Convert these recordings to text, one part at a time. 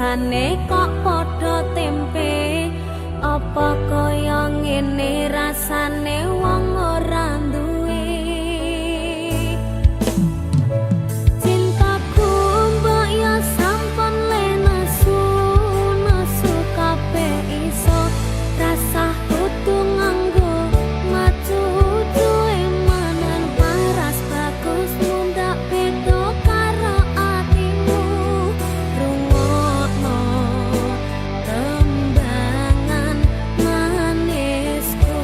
rasane kok padha tempe apa kaya ngene rasane wong ora duwe cintaku mbok ya sampun lenesu nesu kabeh iso rasa kudu nganggo matu duwe manan paras bagus mundak beda karo atimu rungokno tembangan manisku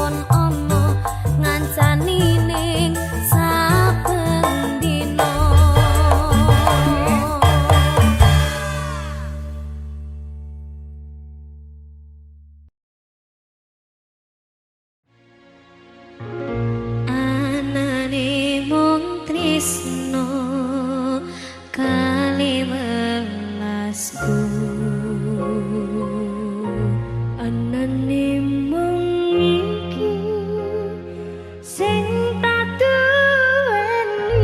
mawon ana ngancani ning saben dina. Anane mung tresno kali welasku, anane mung iki sing tak duweni.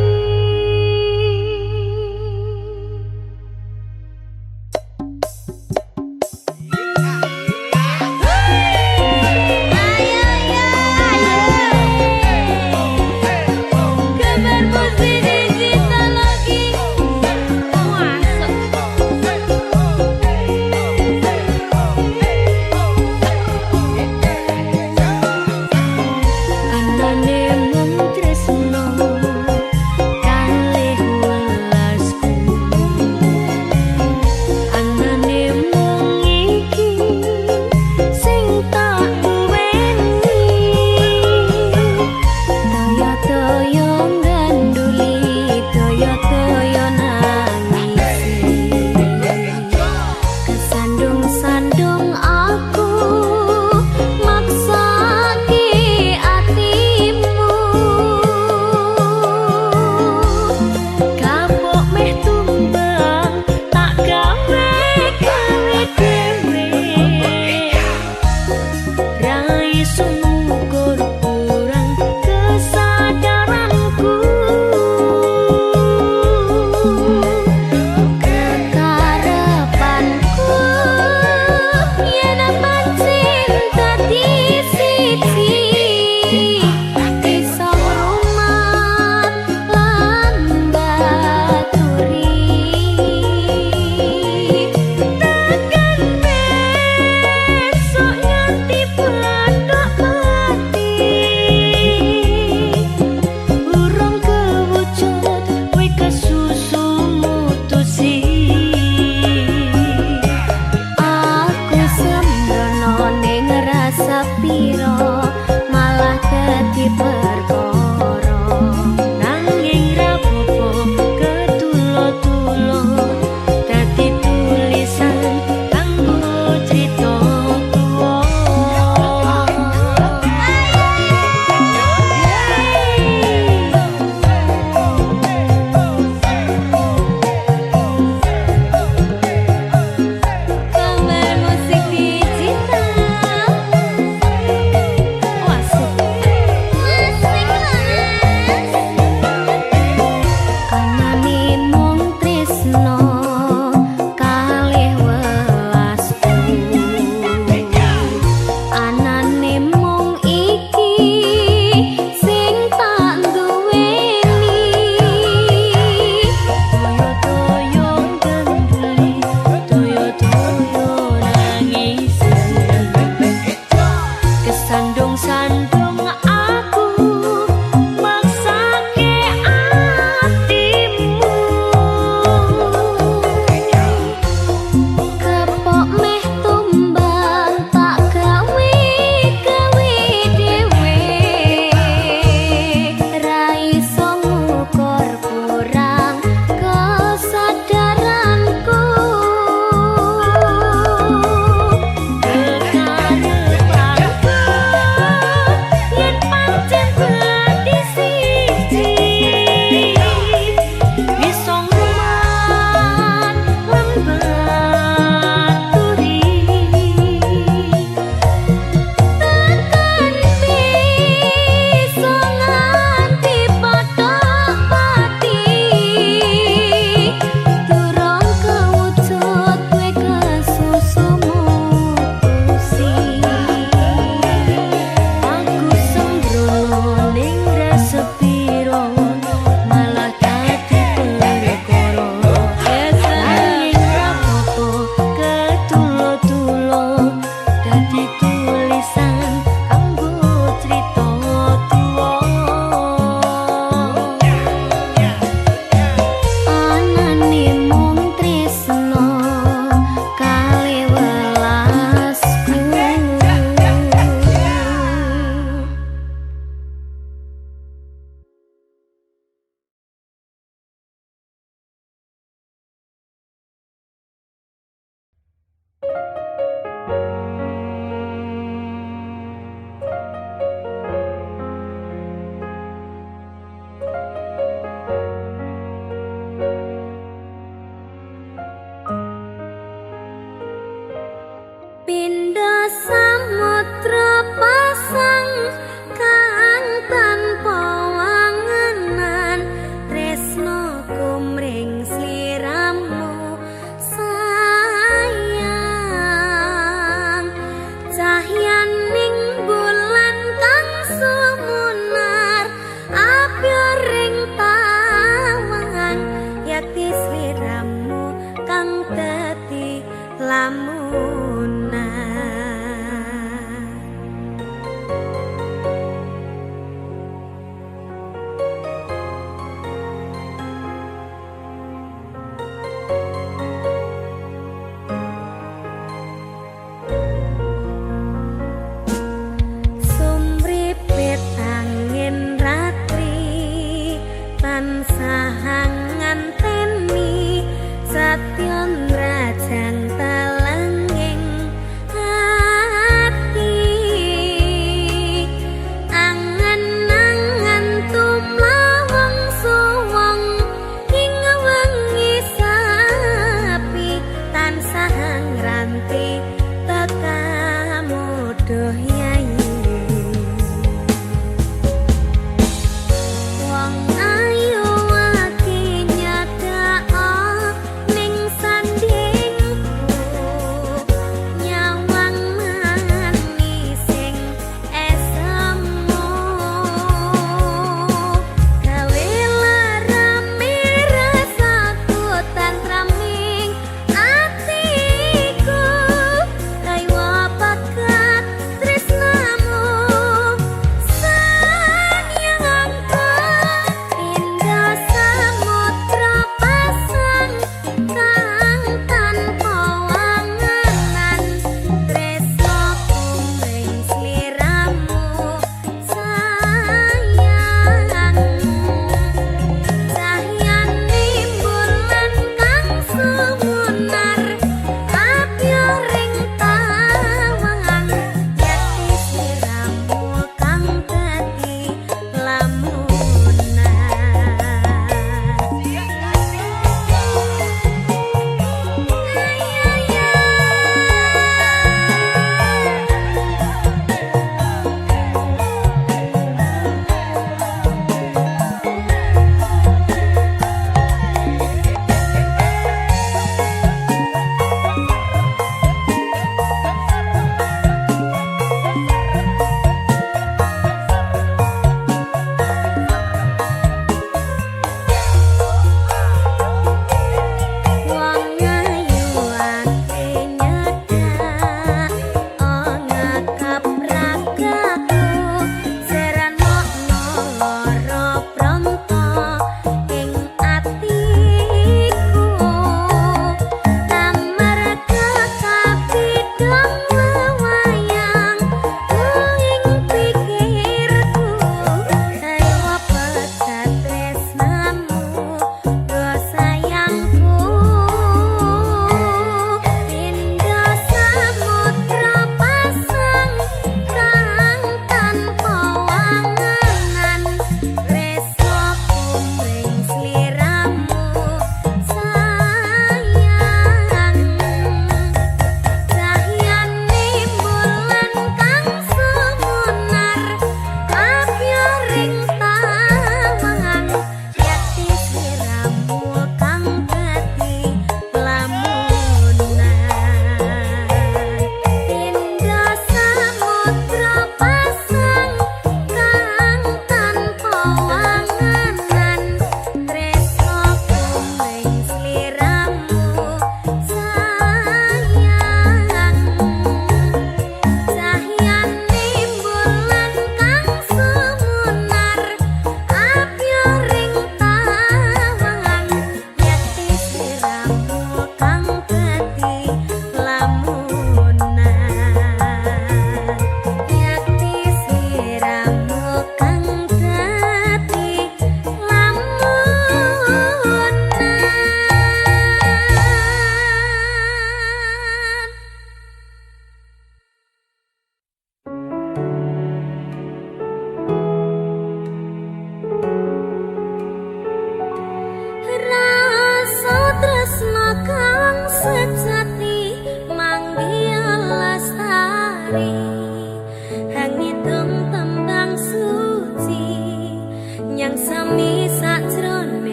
Kabar musik digital lagi anane mung tresno kalih welasku, anane mung iki sing tak duweni. Toyo-toyo ganduli, toyo-toyo nangisi, kesandung-sandung aku maksake atimu. Kapok meh tumbang tak gawe dhewe, ra iso ngukur kurang kesadaranku. Kekarepanku yen pancen dadi siji, iso rumat lan baturi. Tekan besok nganti padha mati.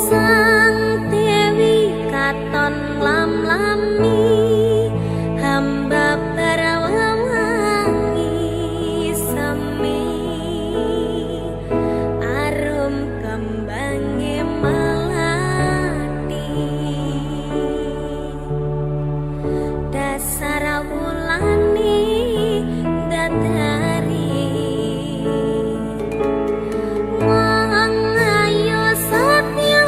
Sang Dewi katon lam-lami hamba barawangi semi arum kembange malati dasar wulani dadari wang ayo satya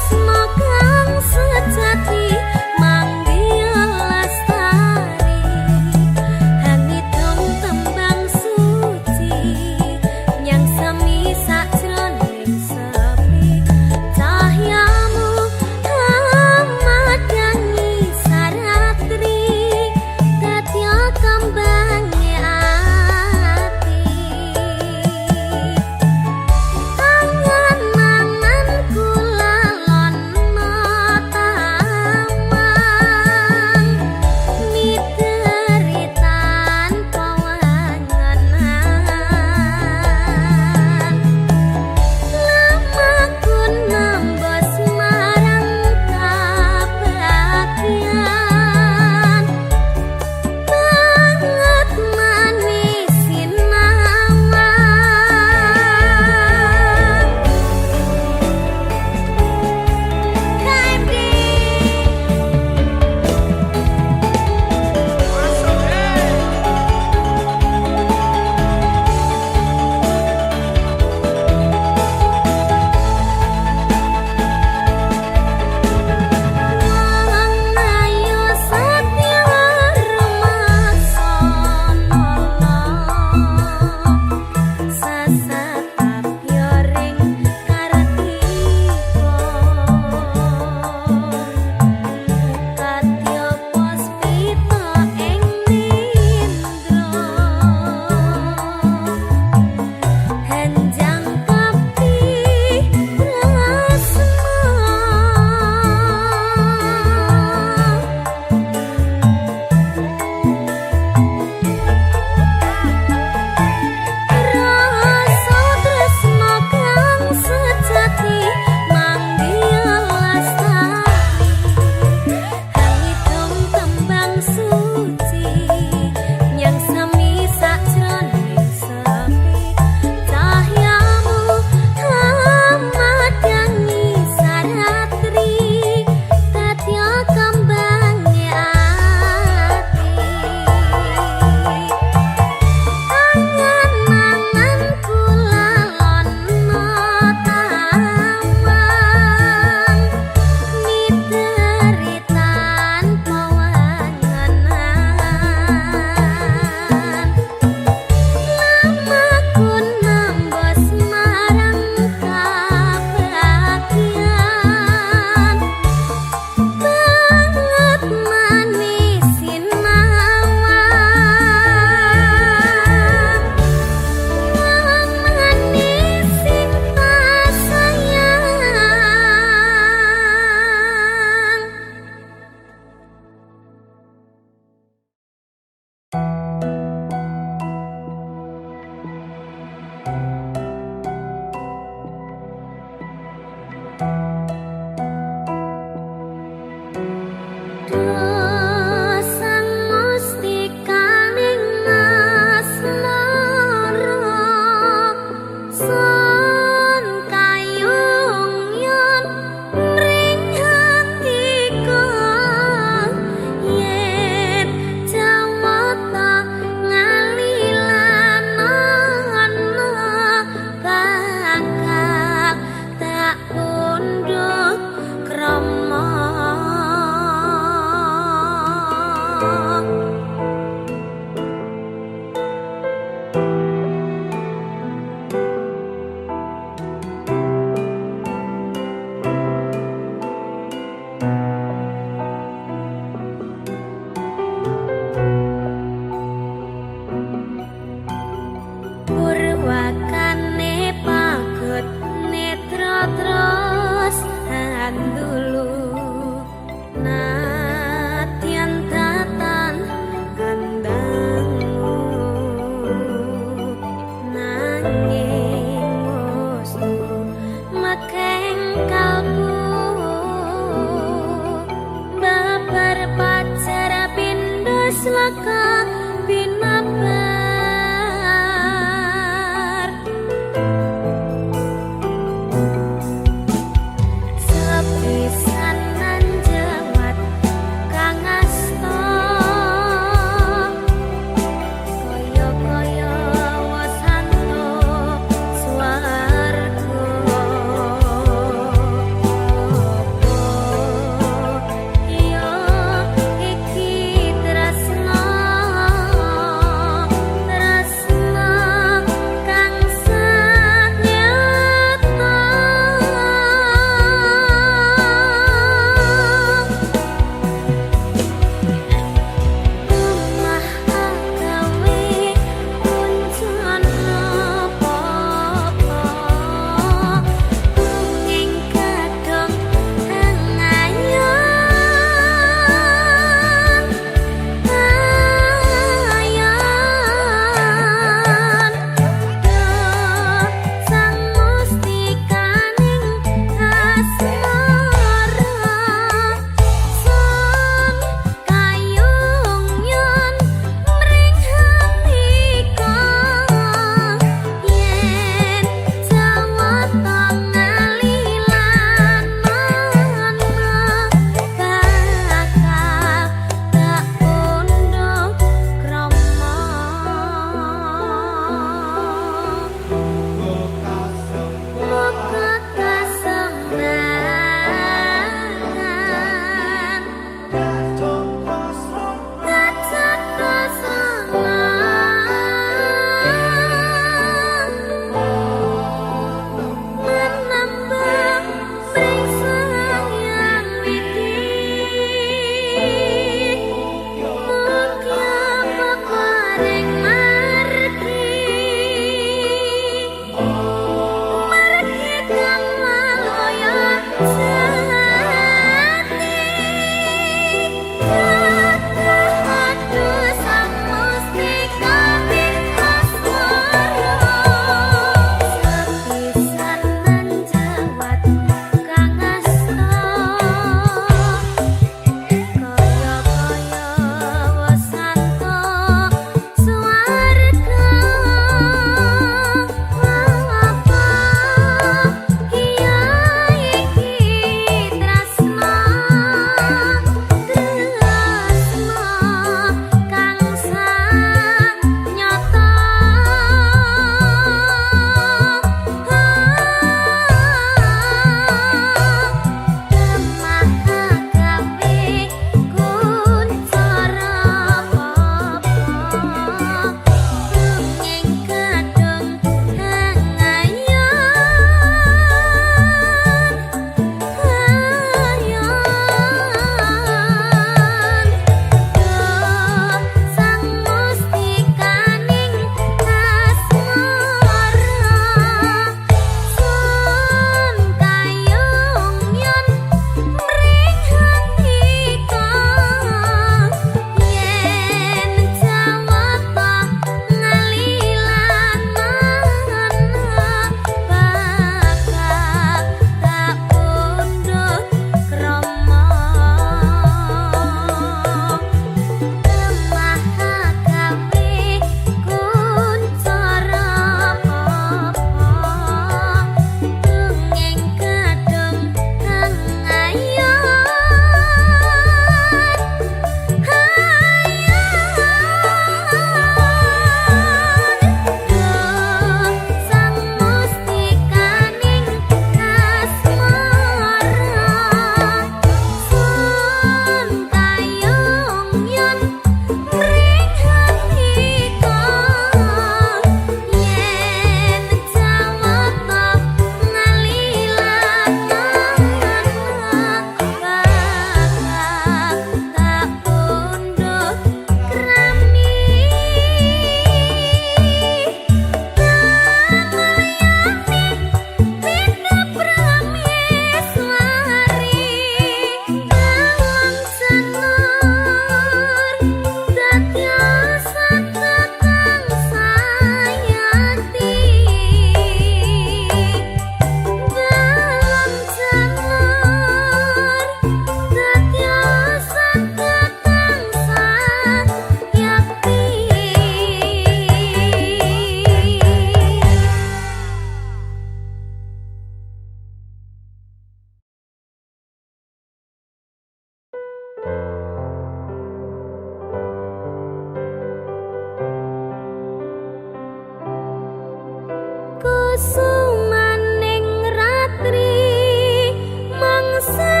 kusumaning ratri mangsa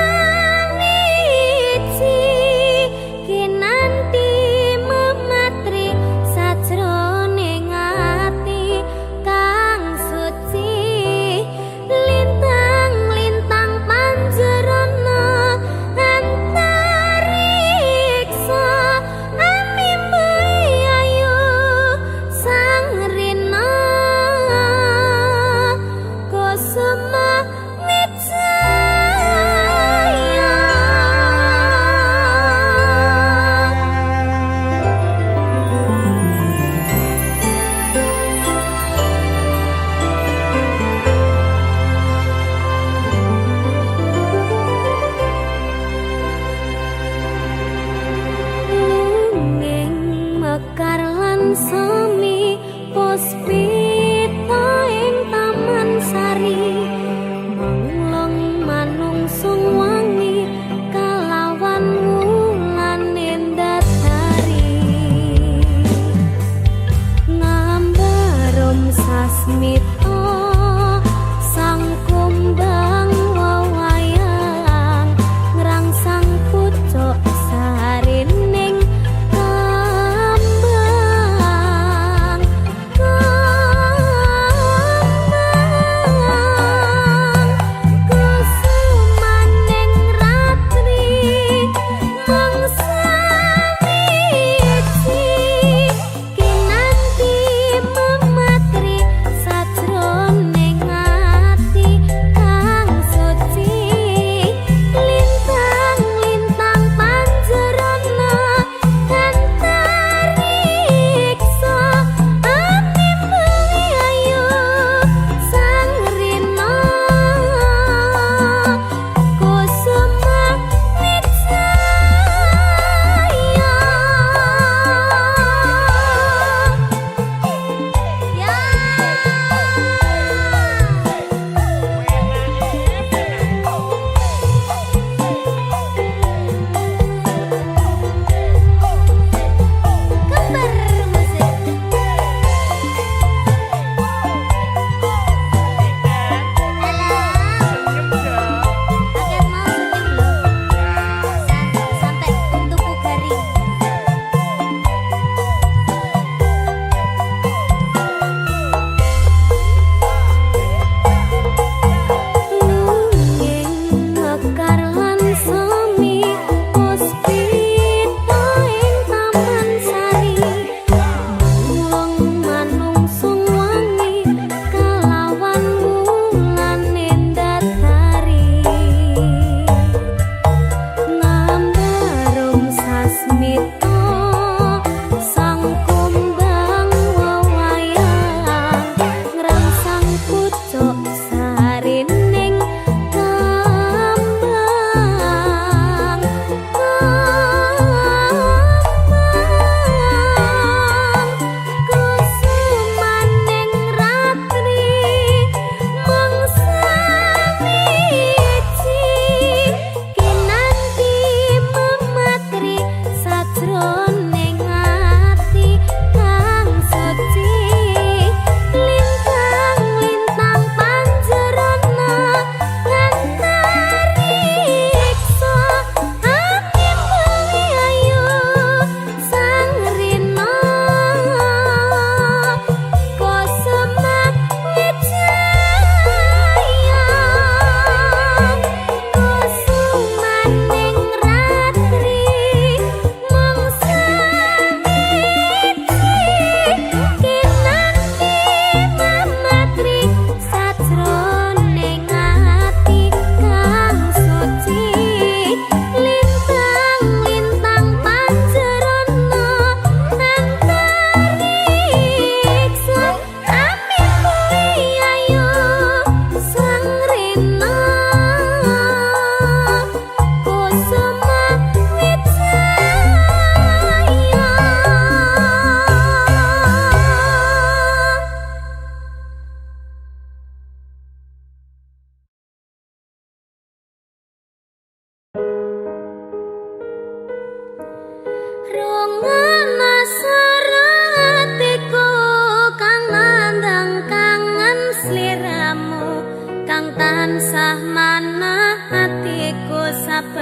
wiji kinanti mematri sajroning ati kang suci lintang-lintang panjerana antariksa amimbai ayu sang rina kusuma wijaya. Lunging mekar lan semi puspita ing taman sari manglong manungsung wangi kalawan wulan endasari ngambarum sasmita sang kumbang wewayang ngrangsang pucuk sarining kembang kusumaning ratri mangsa wiji kinanti mematri sajroning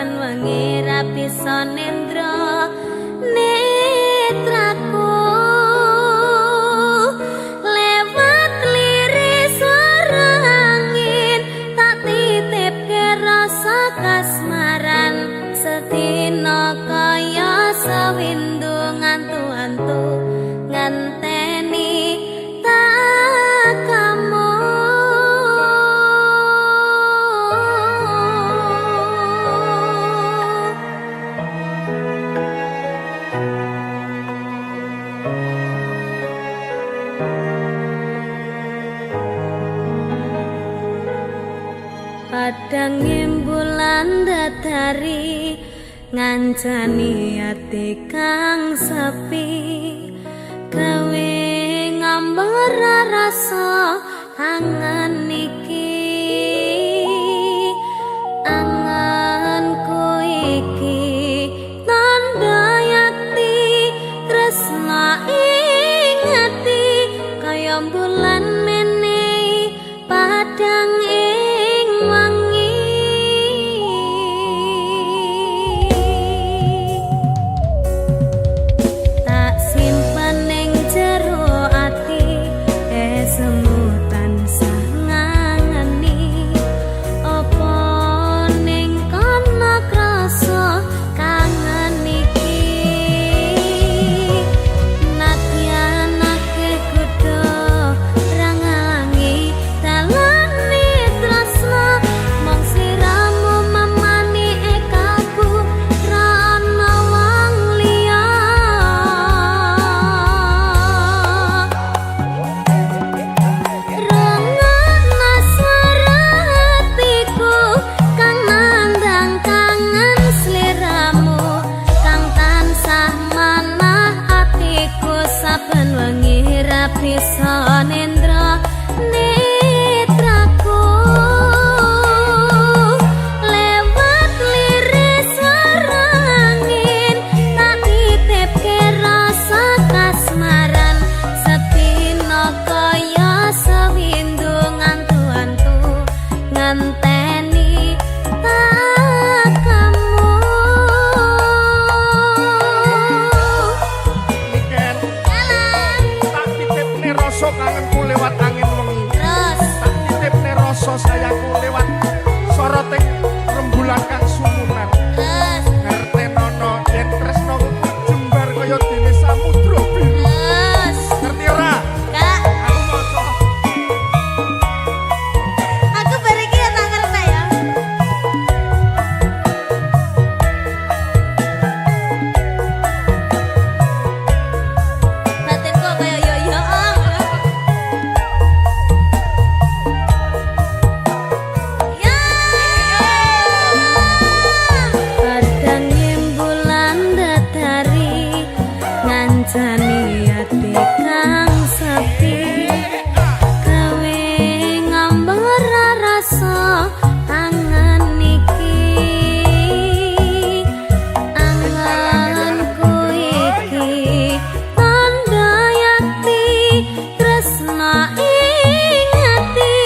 saben wengi ra bisa nendra netraku lewat liris swara angin tak titipke rasa kasmaran sedina kaya sawindu ngantu-antu ngenteni tak kamu. Padang bulan dadari ngancani ati kang sepi gawe ngambar rasa angan iki anganku iki tanda yakti tresna ing ati kaya bulan menehi padang ing wangi tak simpen ning jero ati semu tansah ngangeni apa ning kono krasa kangen iki nadyan akeh kudu rangalangi dalane tresna mong siramu mamani ekaku rana wang liya rangana swara hatiku kang nandang kangen sliramu kang tansah manah atiku saben wengi ra bisa nendra netraku lewat liris swara angin tak titipke rasa kasmaran sedina kaya sawindu ngantu-antu ngenteni tak kamu. Niken tak titipne rasa kangenku lewat angin wengi Terus tak titipne rasa sayangku lewat soroting rembulan kang sumunan terus ngertenono yen tresnaku tak jembar kaya dene samudra biru terus ngerti ora Kak, aku maca aku bariki ya tak ngerti ya. Batinku kaya yo-yo ya. Padang bulan dadari ngancani ati kang sepi gawe ngambar rasa angan iki anganku iki tanda yakti tresna ing ati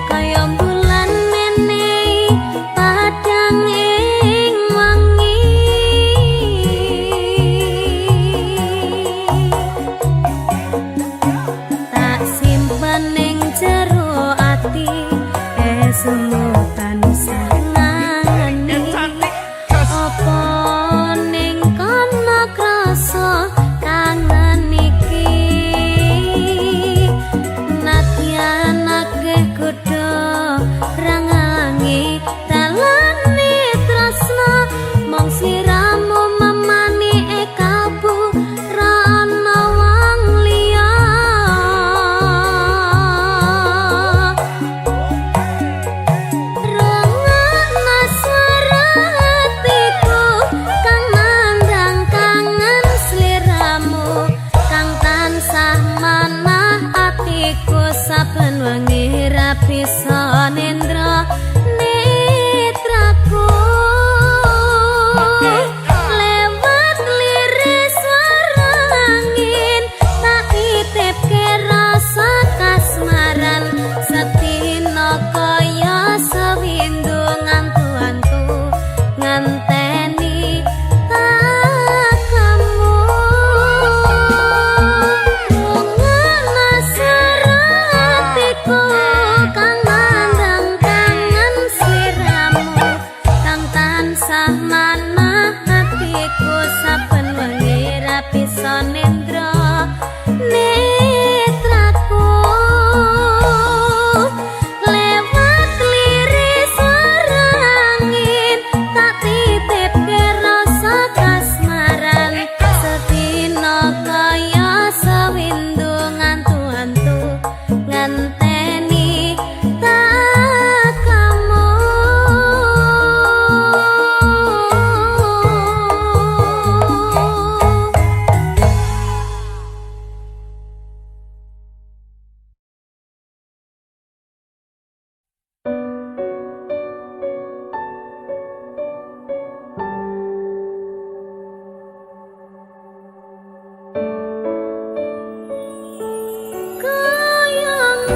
kaya bulan menehi padang ing wangi tak simpen ning jero ati semu tansah ngangeni cantik jas apa ning kono krasa kangen iki nadyan akeh kudu rangalangi dalane tresna mong sliramu mamani ekabu rana wang liya rangana swara hatiku kang nandang kangen sliramu kang tansah manah atiku saben wengi ra bisa nendra netraku lewat liris swara angin tak titipke rasa kasmaran sedina kaya sawindu ngantu-antu ngenteni ngenteni tak kamu. Kayang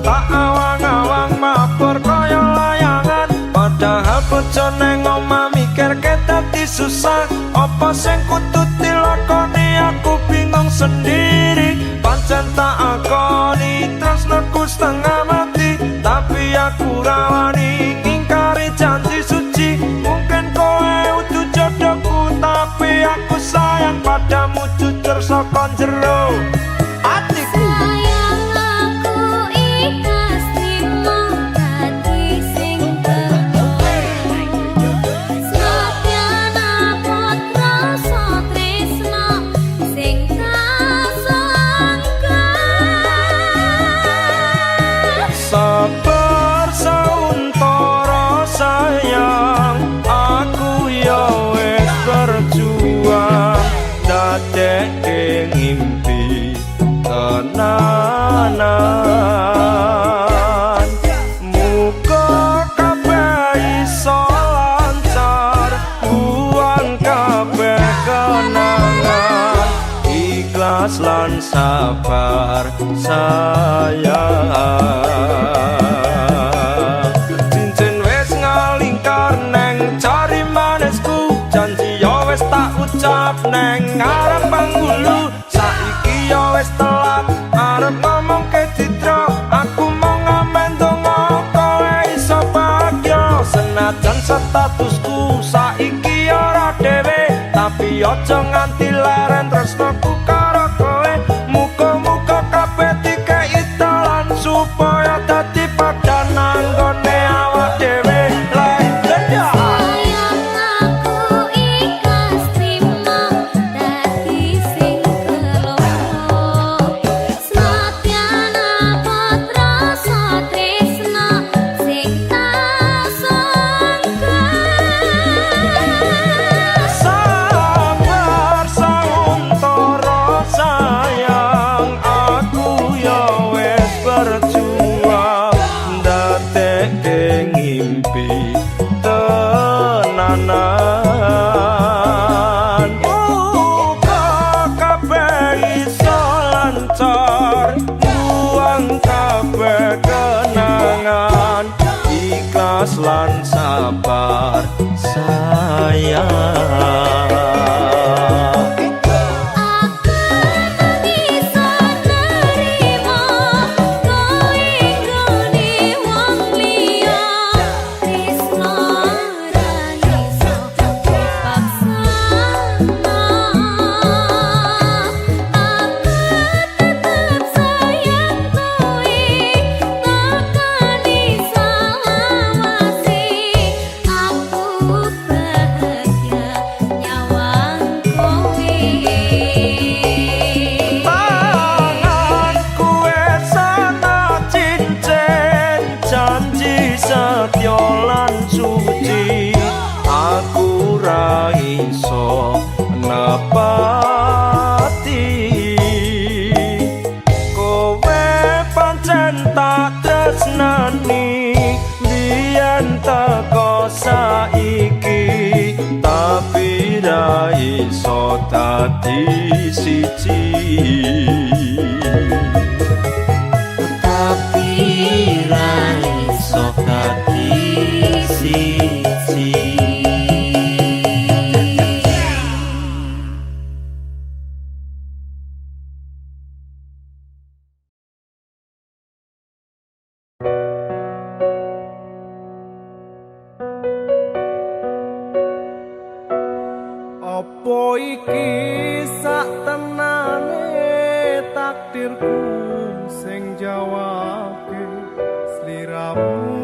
tak awang-awang mabur kaya layangan. Padahal bojone ngomah mikirke dadi susah. Apa sing kudu dilakoni aku bingung sendiri. Pancen tak akoni tresnaku setengah mati, tapi aku rawani ngingkari janji suci. Mungkin kowe udu jodohku, tapi aku sayang padamu jujur saka jero atiku. Sabar sauntara sayang, aku ya wis berjuang dadekke ngimpi tenanan. Muga kabeh iso lancar, buang kabeh kenangan, ikhlas lan sabar sayang. Cincin wis ngalingkar neng cari manisku, janji yo wis tak ucap neng arep panggulu. Saiki yo wis telat arep ngomong ke Citra, aku mau ngamen donga kowe iso bahagia. Senajan statusku saiki ora dhewe, tapi aja nganti leren tresnaku karo kowe. Muga-muga kabeh dikei dalan supaya dadi padha nanggone awak dhewe. Ikhlas lan sabar sayang. Setya lan suci, aku ra iso nepati. Kowe pancen tak tresnani biyen teko saiki, tapi ra iso dadi siji. Tapi ra iso dadi siji. Apa iki sak tenane takdirku sing jawabke, sliramu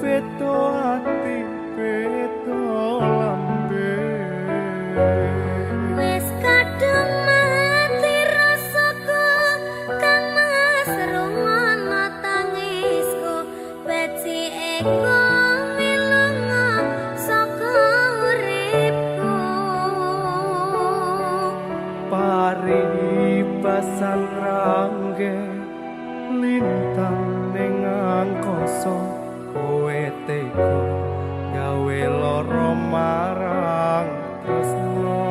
beda ati beda lambe. Wis kadung mati rasaku kang mas rumono tangisku, beci eko milunga saka uripku. Paribasan rangge lintang ning angkasa, kowe tega gawe lara marang tresno.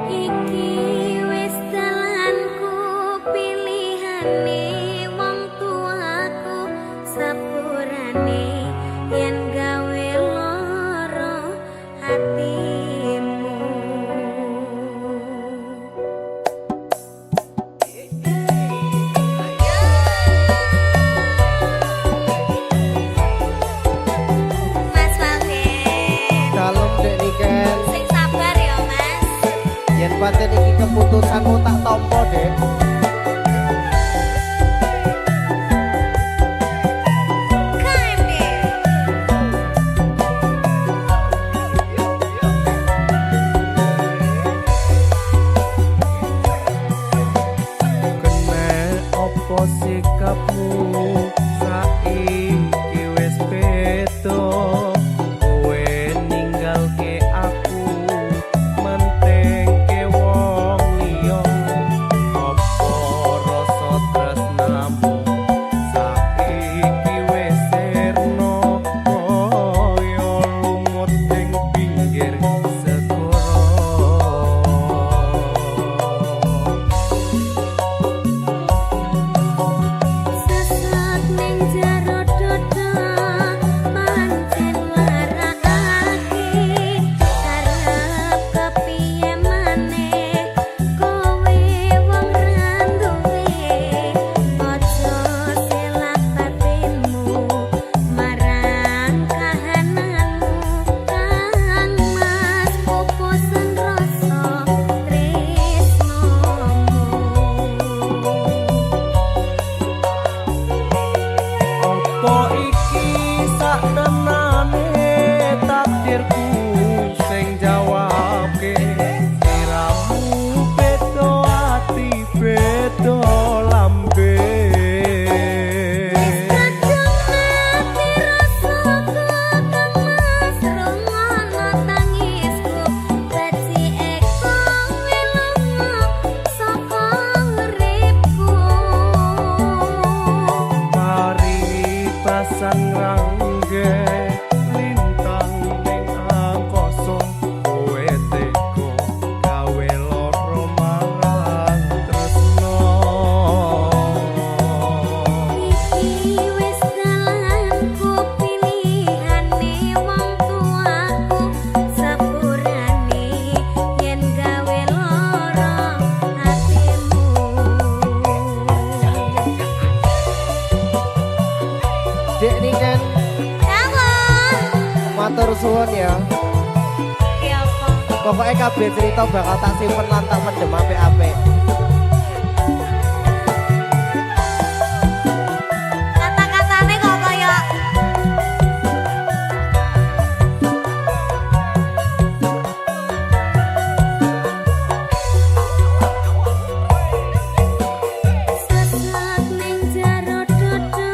Iki wis dalanku pilihane. pancen iki keputusanmu tak tampa, Dek. Sikapmu saiki wis beda kowe ninggalke aku mentengke wong liya apa rasa tresnamu saiki wis sirna kaya lumut ning pinggir segara. Apa iki saktenane takdirku sing jawabke siramu beda ati beda lambe. Pasang rangge lintang ning angkasa kowe teko gawe loro marang tresno. Iki wis dalanku pilihane wong tuaku sepurane yen gawe loro atimu. Dek Niken, Halo. matur suwun ya. Ki apa? Pokoknya kabeh cerita bakal tak simpen lan tak pendem apik-apik. Kata-katane kok kaya sesat ning jero dodo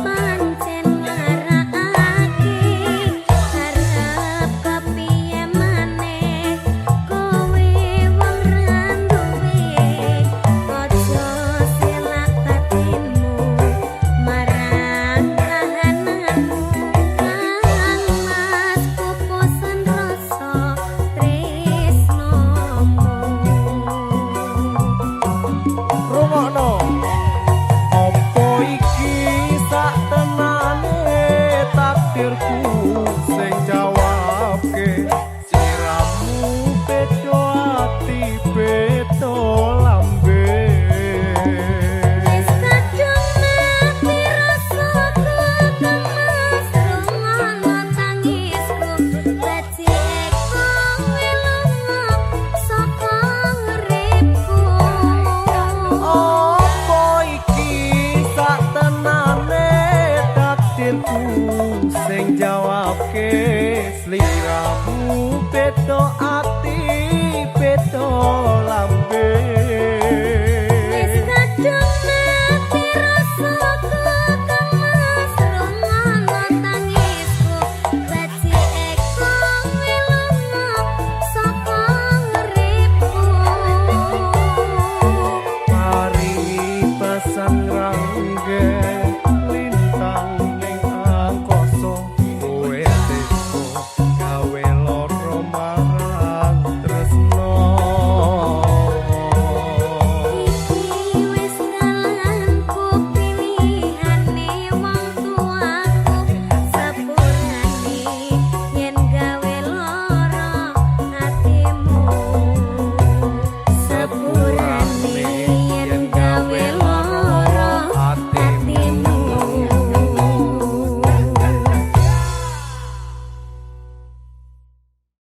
pancen marakake harap kepiye maneh kowe wong randuwe aja selak batinmu marang kahananmu kang mas pupusan rasa tresnomu. Rungokno. Apa iki saktenane takdirku sing jawabke siramu beda ati beda lambe. Wis kadung mati rasaku kang mas rungono tangisku dadi eko ngelungo saka uripku. Apa iki saktenane takdirku sing jawabke sliramu beda ati beda lambe.